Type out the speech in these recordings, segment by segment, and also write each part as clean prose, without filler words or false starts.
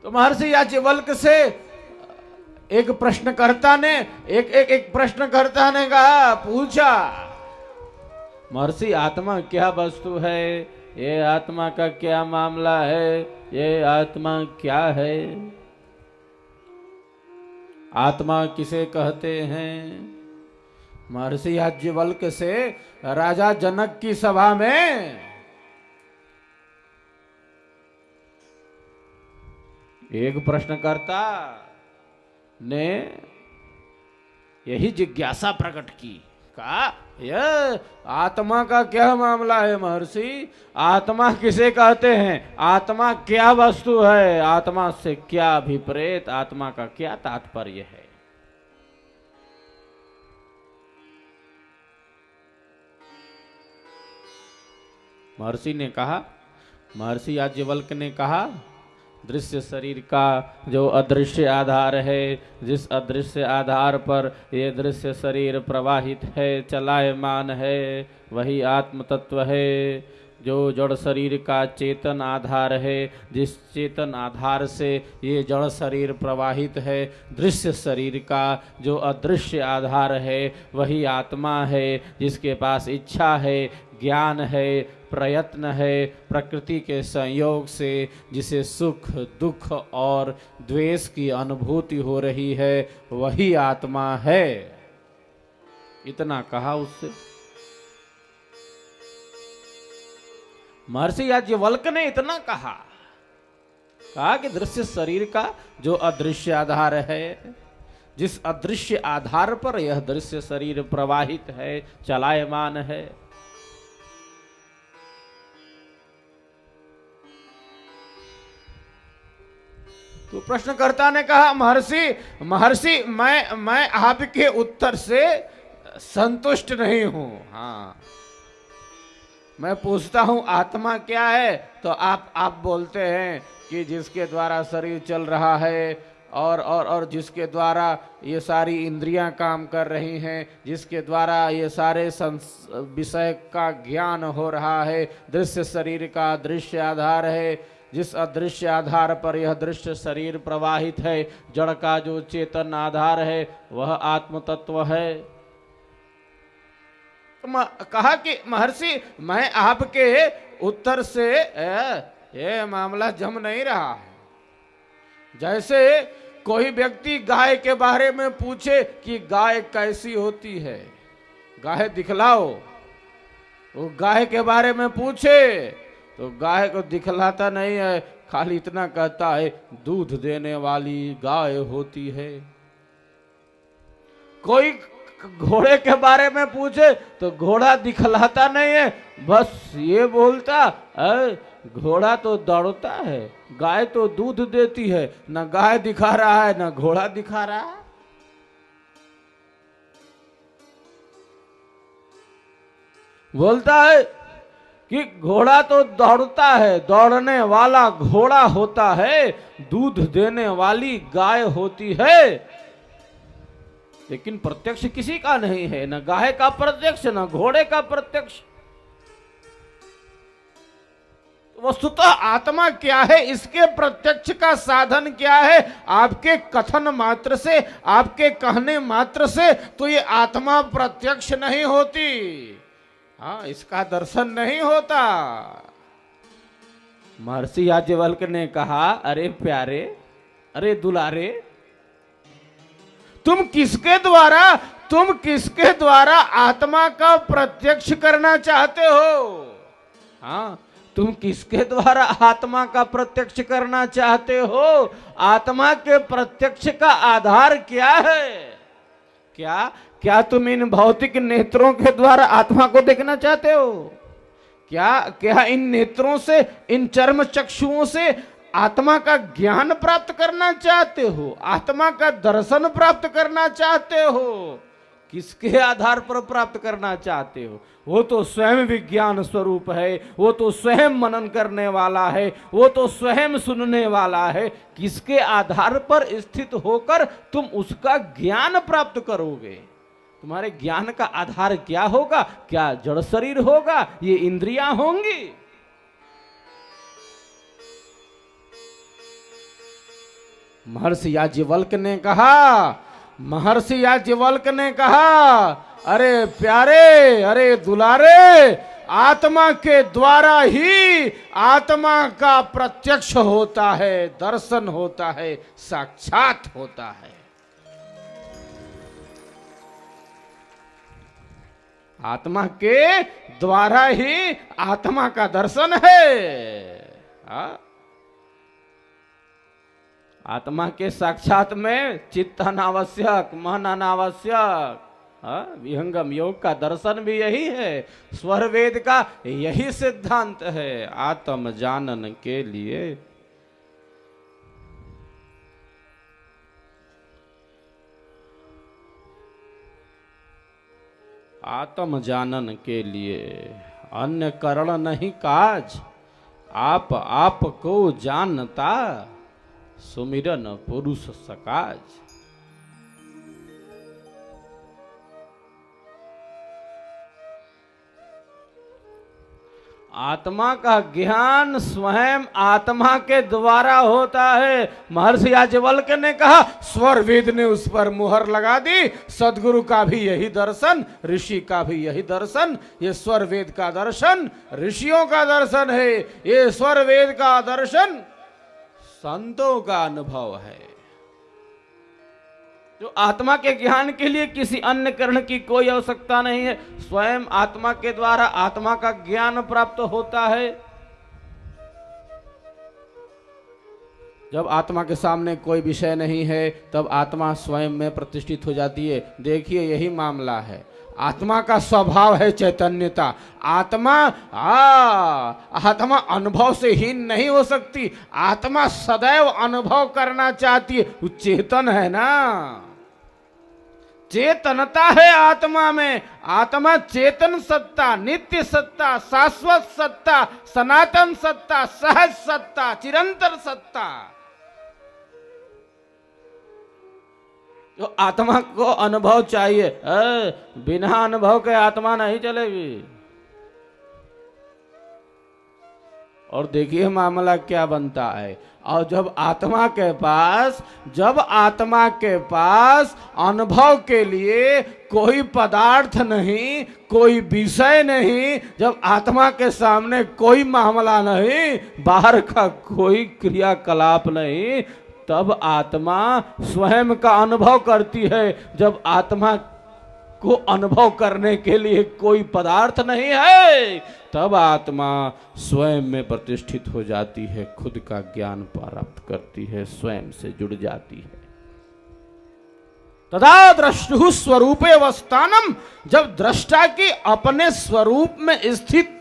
तो महर्षि याज्ञवल्क्य से एक प्रश्नकर्ता ने एक प्रश्नकर्ता ने कहा, पूछा, महर्षि आत्मा क्या वस्तु है, ये आत्मा का क्या मामला है, ये आत्मा क्या है, आत्मा किसे कहते हैं। महर्षि याज्ञवल्क्य से राजा जनक की सभा में एक प्रश्नकर्ता ने यही जिज्ञासा प्रकट की, कहा, यह आत्मा का क्या मामला है महर्षि, आत्मा किसे कहते हैं, आत्मा क्या वस्तु है, आत्मा से क्या अभिप्रेत, आत्मा का क्या तात्पर्य है। महर्षि ने कहा, महर्षि याज्ञवल्क्य ने कहा, दृश्य शरीर का जो अदृश्य आधार है, जिस अदृश्य आधार पर ये दृश्य शरीर प्रवाहित है, चलायमान है, वही आत्म तत्व है। जो जड़ शरीर का चेतन आधार है, जिस चेतन आधार से ये जड़ शरीर प्रवाहित है, दृश्य शरीर का जो अदृश्य आधार है, वही आत्मा है, जिसके पास इच्छा है, ज्ञान है, प्रयत्न है, प्रकृति के संयोग से जिसे सुख दुख और द्वेष की अनुभूति हो रही है, वही आत्मा है। इतना कहा उससे। महर्षि याज्ञवल्क्य ने इतना कहा कि दृश्य शरीर का जो अदृश्य आधार है, जिस अदृश्य आधार पर यह दृश्य शरीर प्रवाहित है, चलायमान है, तो प्रश्नकर्ता ने कहा, महर्षि मैं आपके उत्तर से संतुष्ट नहीं हूं। हाँ, मैं पूछता हूं आत्मा क्या है, तो आप बोलते हैं कि जिसके द्वारा शरीर चल रहा है और जिसके द्वारा ये सारी इंद्रियां काम कर रही हैं, जिसके द्वारा ये सारे विषय का ज्ञान हो रहा है, दृश्य शरीर का दृश्य आधार है, जिस अदृश्य आधार पर यह दृश्य शरीर प्रवाहित है, जड़ का जो चेतन आधार है, वह आत्म तत्व है। कहा कि महर्षि मैं आपके उत्तर से ये मामला जम नहीं रहा है। जैसे कोई व्यक्ति गाय के बारे में पूछे कि गाय कैसी होती है, गाय दिखलाओ, वो गाय के बारे में पूछे तो गाय को दिखलाता नहीं है, खाली इतना कहता है दूध देने वाली गाय होती है। कोई घोड़े के बारे में पूछे तो घोड़ा दिखलाता नहीं है, बस ये बोलता घोड़ा तो दौड़ता है, गाय तो दूध देती है, ना गाय दिखा रहा है ना घोड़ा दिखा रहा है। बोलता है कि घोड़ा तो दौड़ता है, दौड़ने वाला घोड़ा होता है, दूध देने वाली गाय होती है, लेकिन प्रत्यक्ष किसी का नहीं है, न गाय का प्रत्यक्ष न घोड़े का प्रत्यक्ष। वस्तुतः आत्मा क्या है, इसके प्रत्यक्ष का साधन क्या है, आपके कथन मात्र से, आपके कहने मात्र से तो ये आत्मा प्रत्यक्ष नहीं होती। हाँ, इसका दर्शन नहीं होता। महर्षि याज्ञवल्क्य ने कहा, अरे प्यारे, अरे दुलारे, तुम किसके द्वारा आत्मा का प्रत्यक्ष करना चाहते हो? हाँ, तुम किसके द्वारा आत्मा का प्रत्यक्ष करना चाहते हो? आत्मा के प्रत्यक्ष का आधार क्या है? क्या तुम इन भौतिक नेत्रों के द्वारा आत्मा को देखना चाहते हो? क्या इन नेत्रों से, इन चर्म चक्षुओं से आत्मा का ज्ञान प्राप्त करना चाहते हो? आत्मा का दर्शन प्राप्त करना चाहते हो? किसके आधार पर प्राप्त करना चाहते हो? वो तो स्वयं विज्ञान स्वरूप है, वो तो स्वयं मनन करने वाला है, वो तो स्वयं सुनने वाला है। किसके आधार पर स्थित होकर तुम उसका ज्ञान प्राप्त करोगे? तुम्हारे ज्ञान का आधार क्या होगा? क्या जड़ शरीर होगा? ये इंद्रियां होंगी? महर्षि याज्ञवल्क्य ने कहा, महर्षि याज्ञवल्क्य ने कहा, अरे प्यारे, अरे दुलारे, आत्मा के द्वारा ही आत्मा का प्रत्यक्ष होता है, दर्शन होता है, साक्षात होता है। आत्मा के द्वारा ही आत्मा का दर्शन है। आत्मा के साक्षात में चित्त अनावश्यक, मन अनावश्यक। विहंगम योग का दर्शन भी यही है, स्वर वेद का यही सिद्धांत है। आत्म जानन के लिए आत्म जानन के लिए अन्य करण नहीं काज, आप को जानता सुमिरन पुरुष सकाज। आत्मा का ज्ञान स्वयं आत्मा के द्वारा होता है। महर्षि याज्ञवल्क्य ने कहा, स्वर वेद ने उस पर मुहर लगा दी। सदगुरु का भी यही दर्शन, ऋषि का भी यही दर्शन। ये स्वर वेद का दर्शन ऋषियों का दर्शन है, ये स्वर वेद का दर्शन संतों का अनुभव है। जो आत्मा के ज्ञान के लिए किसी अन्य करण की कोई आवश्यकता नहीं है, स्वयं आत्मा के द्वारा आत्मा का ज्ञान प्राप्त होता है। जब आत्मा के सामने कोई विषय नहीं है, तब आत्मा स्वयं में प्रतिष्ठित हो जाती है। देखिए, यही मामला है। आत्मा का स्वभाव है चैतन्यता। आत्मा अनुभव से हीन नहीं हो सकती। आत्मा सदैव अनुभव करना चाहती है, वो चेतन है ना। चेतनता है आत्मा में। आत्मा चेतन सत्ता, नित्य सत्ता, शाश्वत सत्ता, सनातन सत्ता, सहज सत्ता, चिरंतर सत्ता। जो आत्मा को अनुभव चाहिए, बिना अनुभव के आत्मा नहीं चलेगी। और देखिए मामला क्या बनता है। और जब आत्मा के पास अनुभव के लिए कोई पदार्थ नहीं, कोई विषय नहीं, जब आत्मा के सामने कोई मामला नहीं, बाहर का कोई क्रियाकलाप नहीं, तब आत्मा स्वयं का अनुभव करती है। जब आत्मा को अनुभव करने के लिए कोई पदार्थ नहीं है, तब आत्मा स्वयं में प्रतिष्ठित हो जाती है, खुद का ज्ञान प्राप्त करती है, स्वयं से जुड़ जाती है। तदा द्रष्टुः स्वरूपे अवस्थानम, जब दृष्टा की अपने स्वरूप में स्थिति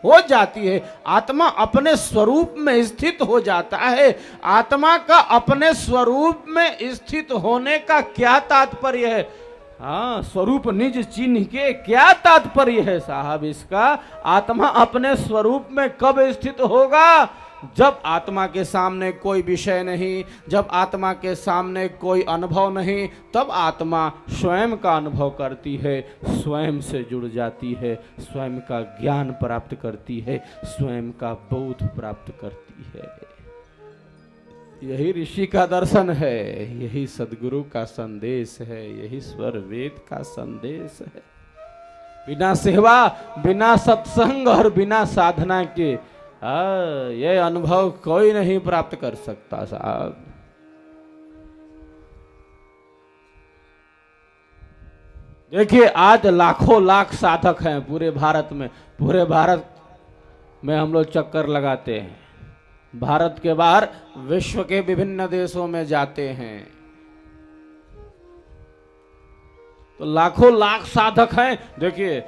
हो जाती है, आत्मा अपने स्वरूप में स्थित हो जाता है। आत्मा का अपने स्वरूप में स्थित होने का क्या तात्पर्य है? स्वरूप निज चिन्ह के क्या तात्पर्य है साहब इसका? आत्मा अपने स्वरूप में कब स्थित होगा? जब आत्मा के सामने कोई विषय नहीं, जब आत्मा के सामने कोई अनुभव नहीं, तब आत्मा स्वयं का अनुभव करती है, स्वयं से जुड़ जाती है, स्वयं का ज्ञान प्राप्त करती है, स्वयं का बोध प्राप्त करती है। यही ऋषि का दर्शन है, यही सदगुरु का संदेश है, यही स्वर वेद का संदेश है। बिना सेवा, बिना सत्संग और बिना साधना के ये अनुभव कोई नहीं प्राप्त कर सकता साहब। देखिए, आज लाखों लाख साधक हैं पूरे भारत में। पूरे भारत में हम लोग चक्कर लगाते हैं, भारत के बाहर विश्व के विभिन्न देशों में जाते हैं, तो लाखों लाख साधक हैं। देखिए,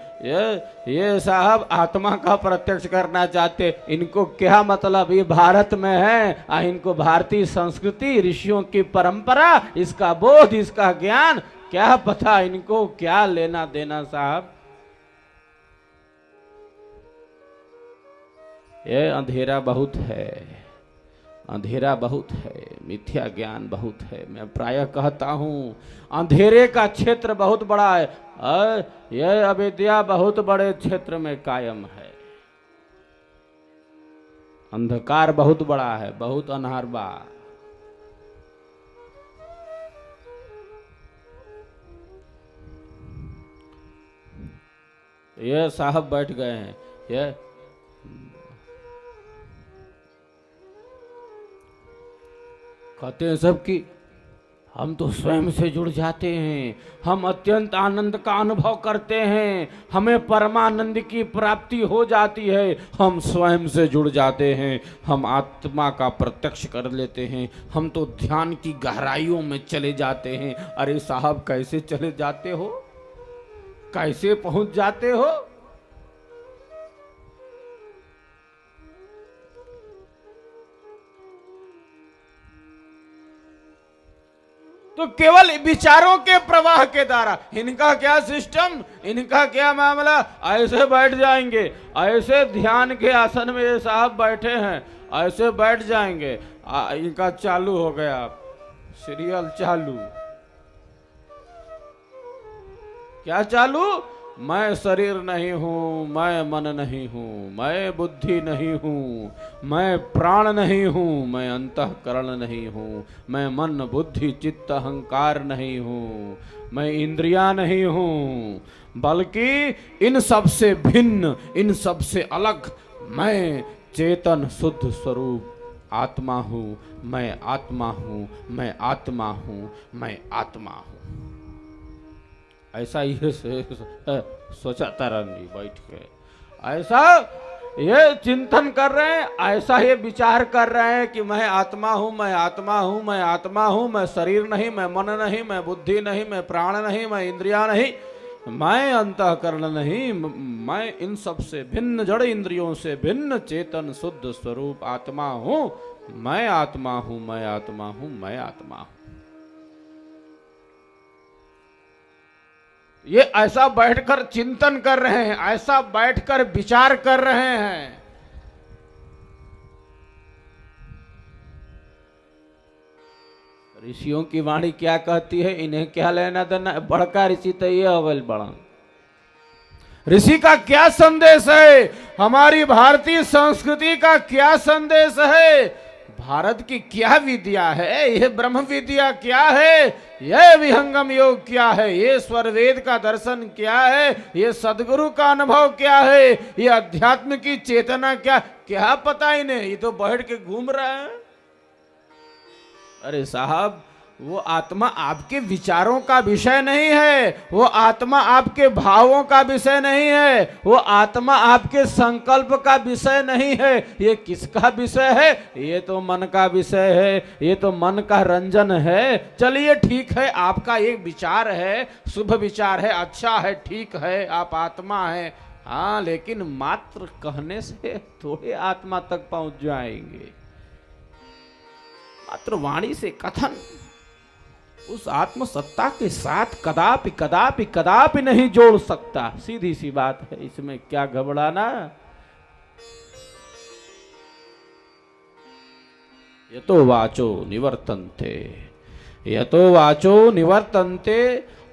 ये साहब आत्मा का प्रत्यक्ष करना चाहते, इनको क्या मतलब? ये भारत में है, इनको भारतीय संस्कृति, ऋषियों की परंपरा, इसका बोध, इसका ज्ञान क्या पता, इनको क्या लेना देना साहब। ये अंधेरा बहुत है, अंधेरा बहुत है, मिथ्या ज्ञान बहुत है। मैं प्रायः कहता हूँ अंधेरे का क्षेत्र बहुत बड़ा है, यह अविद्या बहुत बड़े क्षेत्र में कायम है। अंधकार बहुत बड़ा है, बहुत अनहार बा। ये साहब बैठ गए हैं, ये कहते हैं सब कि हम तो स्वयं से जुड़ जाते हैं, हम अत्यंत आनंद का अनुभव करते हैं, हमें परमानंद की प्राप्ति हो जाती है, हम स्वयं से जुड़ जाते हैं, हम आत्मा का प्रत्यक्ष कर लेते हैं, हम तो ध्यान की गहराइयों में चले जाते हैं। अरे साहब कैसे चले जाते हो, कैसे पहुंच जाते हो? तो केवल विचारों के प्रवाह के द्वारा। इनका क्या सिस्टम, इनका क्या मामला, ऐसे बैठ जाएंगे, ऐसे ध्यान के आसन में ये साहब बैठे हैं, ऐसे बैठ जाएंगे, इनका चालू हो गया सीरियल चालू। क्या चालू? मैं शरीर नहीं हूं, मैं मन नहीं हूं, मैं बुद्धि नहीं हूं, मैं प्राण नहीं हूं, मैं अंतःकरण नहीं हूं, मैं मन बुद्धि चित्त अहंकार नहीं हूं, मैं इंद्रियां नहीं हूं, बल्कि इन सब से भिन्न, इन सब से अलग मैं चेतन शुद्ध स्वरूप आत्मा हूं, मैं आत्मा हूं, मैं आत्मा हूं, मैं आत्मा हूं। ऐसा ये सोचा तारण जी बैठ के, ऐसा ये चिंतन कर रहे हैं, ऐसा ये विचार कर रहे हैं कि मैं आत्मा हूं, मैं आत्मा हूं, मैं आत्मा हूं, मैं शरीर नहीं, मैं मन नहीं, मैं बुद्धि नहीं, मैं प्राण नहीं, मैं इंद्रिया नहीं, मैं अंतःकरण नहीं, मैं इन सब से भिन्न जड़ इंद्रियों से भिन्न चेतन शुद्ध स्वरूप आत्मा हूं, मैं आत्मा हूं, मैं आत्मा हूं, मैं आत्मा हूं। ये ऐसा बैठकर चिंतन कर रहे हैं, ऐसा बैठकर विचार कर रहे हैं। ऋषियों की वाणी क्या कहती है, इन्हें क्या लेना देना? बड़का ऋषि तो ये अवल बड़ा। ऋषि का क्या संदेश है, हमारी भारतीय संस्कृति का क्या संदेश है, भारत की क्या विद्या है, यह ब्रह्म विद्या क्या है, यह विहंगम योग क्या है, ये स्वरवेद का दर्शन क्या है, ये सदगुरु का अनुभव क्या है, ये अध्यात्म की चेतना क्या क्या पता इन्हें, ये तो बैठ के घूम रहे हैं। अरे साहब वो आत्मा आपके विचारों का विषय नहीं है, वो आत्मा आपके भावों का विषय नहीं है, वो आत्मा आपके संकल्प का विषय नहीं है। ये किसका विषय है? ये तो मन का विषय है, ये तो मन का रंजन है। चलिए ठीक है, आपका एक विचार है, शुभ विचार है, अच्छा है, ठीक है, आप आत्मा है, हाँ, लेकिन मात्र कहने से थोड़े आत्मा तक पहुंच जाएंगे। मात्र वाणी से कथन उस आत्म सत्ता के साथ कदापि कदापि कदापि नहीं जोड़ सकता। सीधी सी बात है, इसमें क्या घबराना। यतो वाचो निवर्तन्ते, यतो वाचो निवर्तन्ते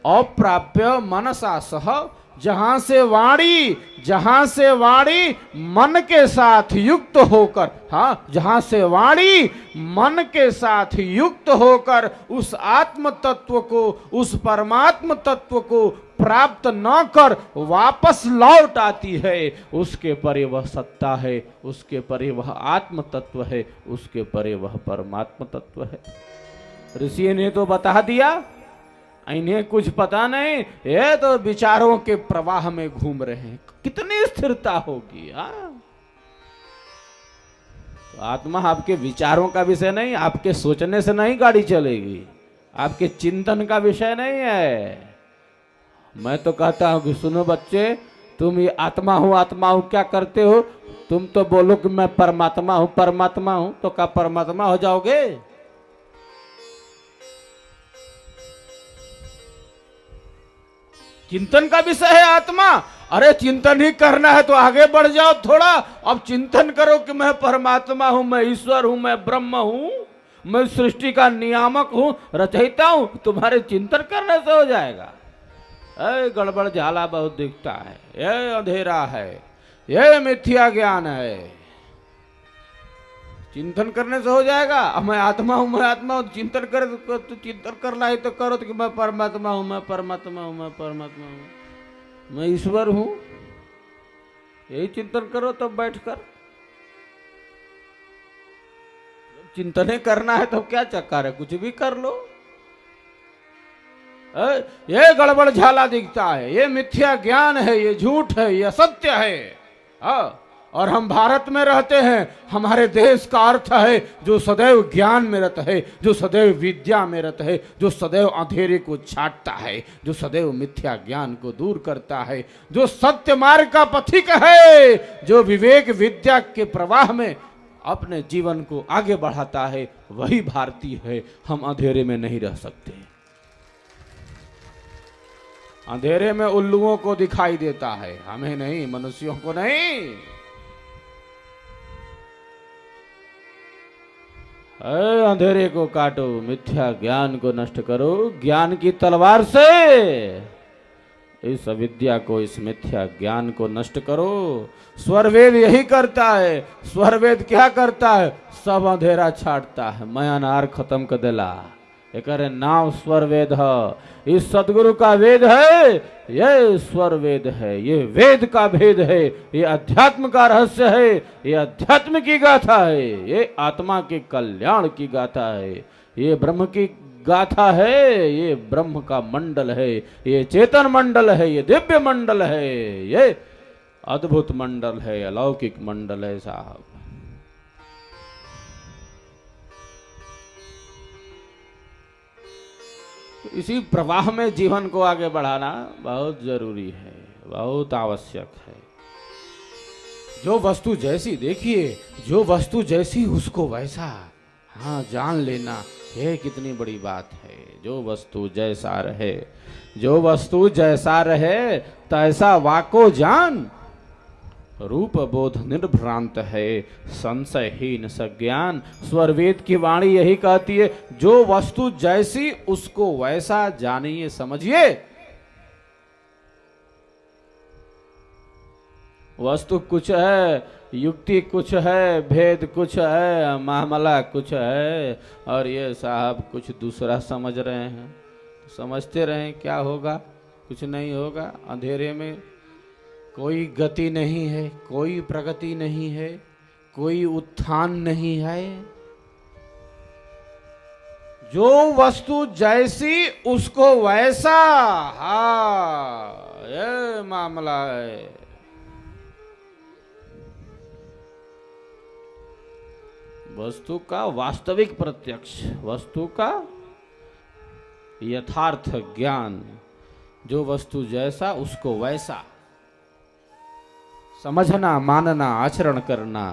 अप्राप्य मनसा सह। जहां से वाणी मन के साथ युक्त होकर, हाँ, जहां से वाणी मन के साथ युक्त होकर उस आत्म तत्व को, उस परमात्म तत्व को प्राप्त न कर वापस लौट आती है, उसके परे वह सत्ता है, उसके परे वह आत्म तत्व है, उसके परे वह परमात्म तत्व है। ऋषि ने तो बता दिया, इन्हें कुछ पता नहीं, ये तो विचारों के प्रवाह में घूम रहे हैं। कितनी स्थिरता होगी। तो आत्मा आपके विचारों का विषय नहीं, आपके सोचने से नहीं गाड़ी चलेगी, आपके चिंतन का विषय नहीं है। मैं तो कहता हूं कि सुनो बच्चे, तुम ये आत्मा हूं क्या करते हो? तुम तो बोलो कि मैं परमात्मा हूं, तो क्या परमात्मा हो जाओगे? चिंतन का विषय है आत्मा। अरे चिंतन ही करना है तो आगे बढ़ जाओ थोड़ा। अब चिंतन करो कि मैं परमात्मा हूं, मैं ईश्वर हूं, मैं ब्रह्म हूं, मैं सृष्टि का नियामक हूं, रचयिता हूं। तुम्हारे चिंतन करने से हो जाएगा? गड़बड़ झाला बहुत दिखता है, ये अंधेरा है, ये मिथ्या ज्ञान है। चिंतन करने से हो जाएगा? मैं आत्मा हूं, चिंतन कर तो चिंतन करना है तो करो तो कि मैं परमात्मा हूं, मैं ईश्वर हूं। यही चिंतन करो तब बैठकर। चिंतन करना है तो क्या चक्कर है, कुछ भी कर लो। ये गड़बड़ झाला दिखता है, ये मिथ्या ज्ञान है, ये झूठ है, ये असत्य है। और हम भारत में रहते हैं, हमारे देश का अर्थ है जो सदैव ज्ञान में रत है, जो सदैव विद्या में रत है, जो सदैव अंधेरे को छाटता है, जो सदैव मिथ्या ज्ञान को दूर करता है, जो सत्य मार्ग का पथिक है, जो विवेक विद्या के प्रवाह में अपने जीवन को आगे बढ़ाता है, वही भारतीय है। हम अंधेरे में नहीं रह सकते। अंधेरे में उल्लुओं को दिखाई देता है, हमें नहीं, मनुष्यों को नहीं। अंधेरे को काटो, मिथ्या ज्ञान को नष्ट करो ज्ञान की तलवार से। इस अविद्या को, इस मिथ्या ज्ञान को नष्ट करो। स्वरवेद यही करता है। स्वरवेद क्या करता है? सब अंधेरा छाटता है, मयानार खत्म कर देला। एक नाम स्वर वेद है। इस सदगुरु का वेद है, ये स्वर वेद है, ये वेद का भेद है, ये अध्यात्म का रहस्य है, ये अध्यात्म की गाथा है, ये आत्मा के कल्याण की गाथा है, ये ब्रह्म की गाथा है, ये ब्रह्म का मंडल है, ये चेतन मंडल है, ये दिव्य मंडल है, ये अद्भुत मंडल है, अलौकिक मंडल है साहब। इसी प्रवाह में जीवन को आगे बढ़ाना बहुत जरूरी है, बहुत आवश्यक है। जो वस्तु जैसी, देखिए, जो वस्तु जैसी उसको वैसा, हाँ, जान लेना, ये कितनी बड़ी बात है। जो वस्तु जैसा रहे, जो वस्तु जैसा रहे तैसा वाको जान। रूप बोध निर्भ्रांत है, संशयहीन सज्ञान। स्वरवेद की वाणी यही कहती है, जो वस्तु जैसी उसको वैसा जानिए, समझिए। वस्तु कुछ है, युक्ति कुछ है, भेद कुछ है, मामला कुछ है, और ये साहब कुछ दूसरा समझ रहे हैं। समझते रहें, क्या होगा? कुछ नहीं होगा। अंधेरे में कोई गति नहीं है, कोई प्रगति नहीं है, कोई उत्थान नहीं है। जो वस्तु जैसी उसको वैसा, हाँ, ये मामला है। वस्तु का वास्तविक प्रत्यक्ष, वस्तु का यथार्थ ज्ञान। जो वस्तु जैसा उसको वैसा समझना, मानना, आचरण करना,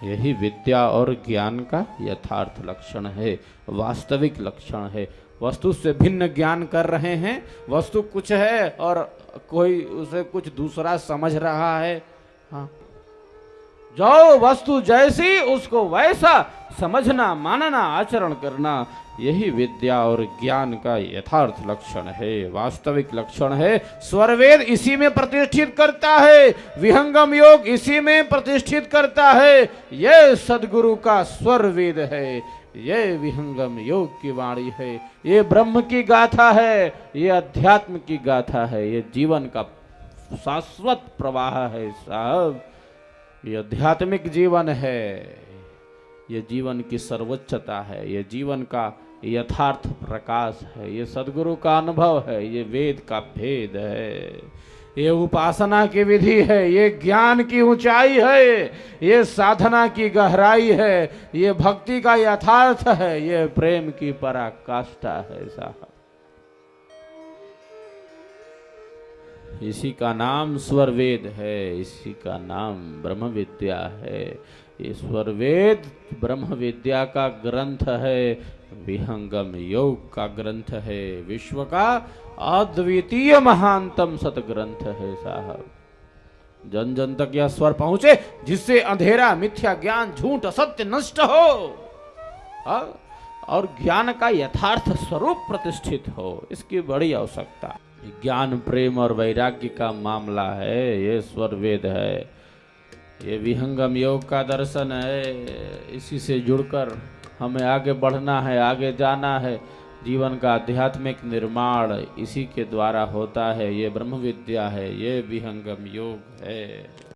यही विद्या और ज्ञान का यथार्थ लक्षण है, वास्तविक लक्षण है। वस्तु से भिन्न ज्ञान कर रहे हैं, वस्तु कुछ है और कोई उसे कुछ दूसरा समझ रहा है। हाँ, जो वस्तु जैसी उसको वैसा समझना, मानना, आचरण करना, यही विद्या और ज्ञान का यथार्थ लक्षण है, वास्तविक लक्षण है। स्वरवेद इसी में प्रतिष्ठित करता है, विहंगम योग इसी में प्रतिष्ठित करता है। ये सदगुरु का स्वरवेद है, ये विहंगम योग की वाणी है, ये ब्रह्म की गाथा है, ये अध्यात्म की गाथा है, ये जीवन का शाश्वत प्रवाह है साहब। ये आध्यात्मिक जीवन है, ये जीवन की सर्वोच्चता है, ये जीवन का यथार्थ प्रकाश है, ये सदगुरु का अनुभव है, ये वेद का भेद है, ये उपासना की विधि है, ये ज्ञान की ऊंचाई है, ये साधना की गहराई है, ये भक्ति का यथार्थ है, ये प्रेम की पराकाष्ठा है साहब। इसी का नाम स्वरवेद है, इसी का नाम ब्रह्म विद्या है। ये स्वरवेद ब्रह्म विद्या का ग्रंथ है, विहंगम योग का ग्रंथ है, विश्व का अद्वितीय महानतम सतग्रंथ है साहब। जन जन तक यह स्वर पहुंचे, जिससे अंधेरा, मिथ्या ज्ञान, झूठ, असत्य नष्ट हो और ज्ञान का यथार्थ स्वरूप प्रतिष्ठित हो। इसकी बड़ी आवश्यकता। ज्ञान, प्रेम और वैराग्य का मामला है, ये स्वरवेद है, ये विहंगम योग का दर्शन है। इसी से जुड़कर हमें आगे बढ़ना है, आगे जाना है। जीवन का आध्यात्मिक निर्माण इसी के द्वारा होता है। ये ब्रह्म विद्या है, ये विहंगम योग है।